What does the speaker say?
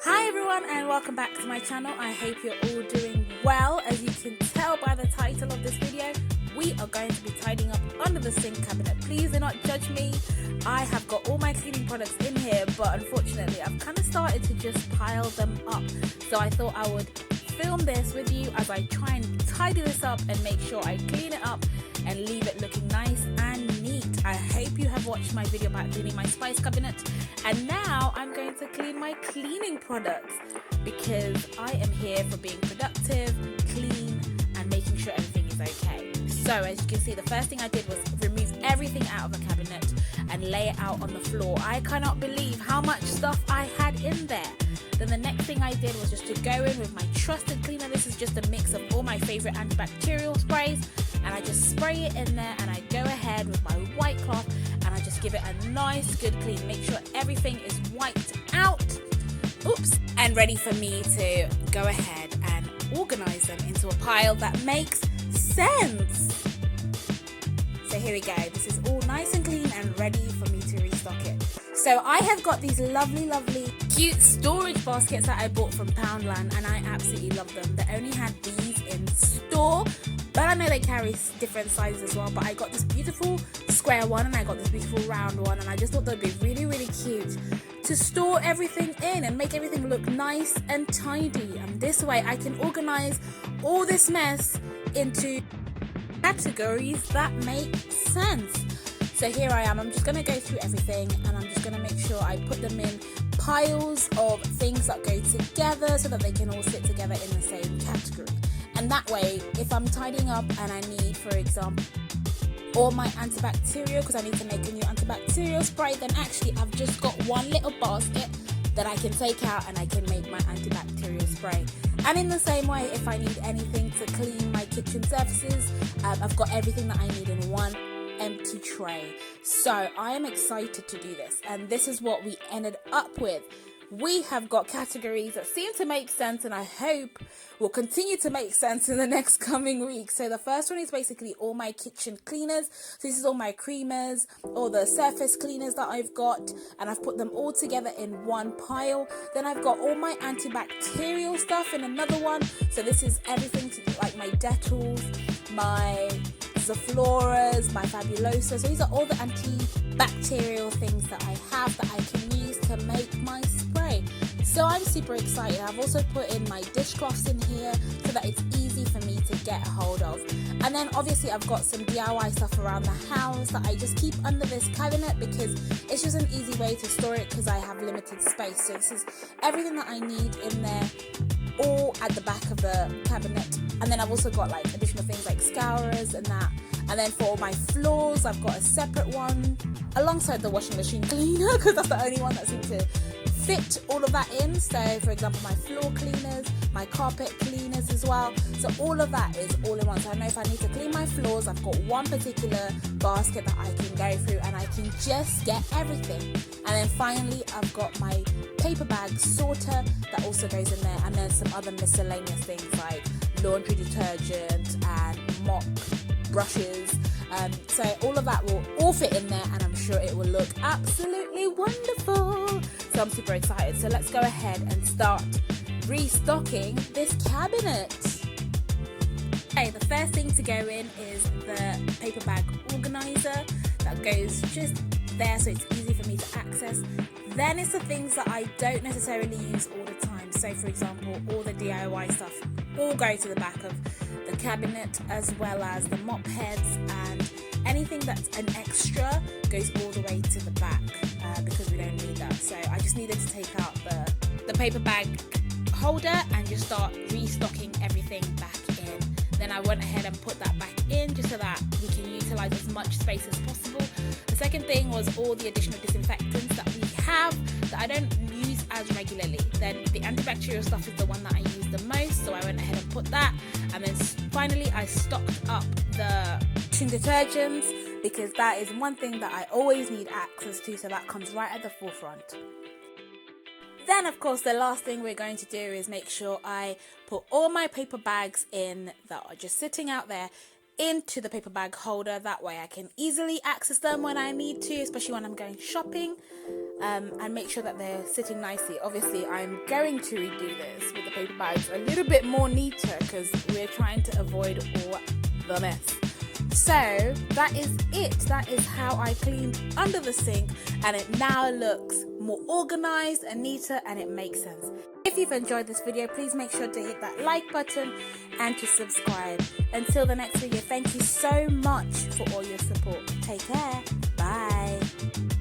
Hi everyone and welcome back to my channel. I hope you're all doing well. As you can tell by the title of this video, we are going to be tidying up under the sink cabinet. Please do not judge me. I have got all my cleaning products in here, but unfortunately I've kind of started to just pile them up. So I thought I would film this with you as I try and tidy this up and make sure I clean it up and leave it looking nice and neat. I hope you have watched my video about cleaning my spice cabinet, and now I'm going to clean my cleaning products because I am here for being productive, clean, and making sure everything is okay. So as you can see, the first thing I did was remove everything out of the cabinet and lay it out on the floor. I cannot believe how much stuff I had in there. Then the next thing I did was just to go in with my trusted cleaner. This is just a mix of all my favorite antibacterial sprays, and I just spray it in there, and I go ahead with my white cloth and I just give it a nice good clean. Make sure everything is wiped out, and ready for me to go ahead and organize them into a pile that makes sense. So here we go. This is all nice and clean and ready for me to restock it. So I have got these lovely cute storage baskets that I bought from Poundland, and I absolutely love them. They only had these in store, but I know they carry different sizes as well. But I got this beautiful square one and I got this beautiful round one, and I just thought they'd be really cute to store everything in and make everything look nice and tidy. And this way I can organize all this mess into categories that make sense. So here I am. I'm just going to go through everything, and I'm just going to make sure I put them in piles of things that go together so that they can all sit together in the same category. And that way, if I'm tidying up and I need, for example, all my antibacterial, because I need to make a new antibacterial spray, then actually I've just got one little basket that I can take out and I can make my antibacterial spray. And in the same way, if I need anything to clean my kitchen surfaces, I've got everything that I need in one empty tray. So I am excited to do this, and this is what we ended up with. We have got categories that seem to make sense, and I hope will continue to make sense in the next coming weeks. So the first one is basically all my kitchen cleaners. So this is all my creamers, all the surface cleaners that I've got, and I've put them all together in one pile. Then I've got all my antibacterial stuff in another one. So this is everything to do, like my Dettol, my Zofloras, my Fabulosa. So these are all the antibacterial things that I have that I can use to make my spray. So I'm super excited. I've also put in my dishcloths in here so that it's easy for me to get a hold of. And then obviously I've got some DIY stuff around the house that I just keep under this cabinet because it's just an easy way to store it because I have limited space. So this is everything that I need in there, all at the back of the cabinet. And then I've also got like additional things like scourers and that. And then for all my floors, I've got a separate one alongside the washing machine cleaner because that's the only one that seems to fit all of that in. So for example, my floor cleaners, my carpet cleaners as well. So all of that is all in one. So I know if I need to clean my floors, I've got one particular basket that I can go through and I can just get everything. And then finally, I've got my paper bag sorter that also goes in there, and then some other miscellaneous things like laundry detergent and mop brushes. So all of that will all fit in there, and I'm sure it will look absolutely wonderful. So I'm super excited. So let's go ahead and start restocking this cabinet. Okay, the first thing to go in is the paper bag organizer that goes just there so it's easy for me to access. Then it's the things that I don't necessarily use all the time. So for example, all the DIY stuff all go to the back of the cabinet, as well as the mop heads, and anything that's an extra goes all the way to the back because we don't need that. So I just needed to take out the paper bag holder and just start restocking everything back in. Then I went ahead and put that back in just so that we can utilize as much space as possible. The second thing was all the additional disinfectants that we have that I don't use as regularly. Then the antibacterial stuff is the one that I use the most, so I went ahead and put that. And then finally I stocked up the washing detergents because that is one thing that I always need access to, so that comes right at the forefront. Then of course the last thing we're going to do is make sure I put all my paper bags in that are just sitting out there into the paper bag holder. That way I can easily access them when I need to, especially when I'm going shopping, and make sure that they're sitting nicely. Obviously I'm going to redo this with the paper bags a little bit more neater because we're trying to avoid all the mess. So that is it. That is how I cleaned under the sink, and it now looks more organized and neater, and it makes sense. If you've enjoyed this video, please make sure to hit that like button and to subscribe. Until the next video, thank you so much for all your support. Take care. Bye.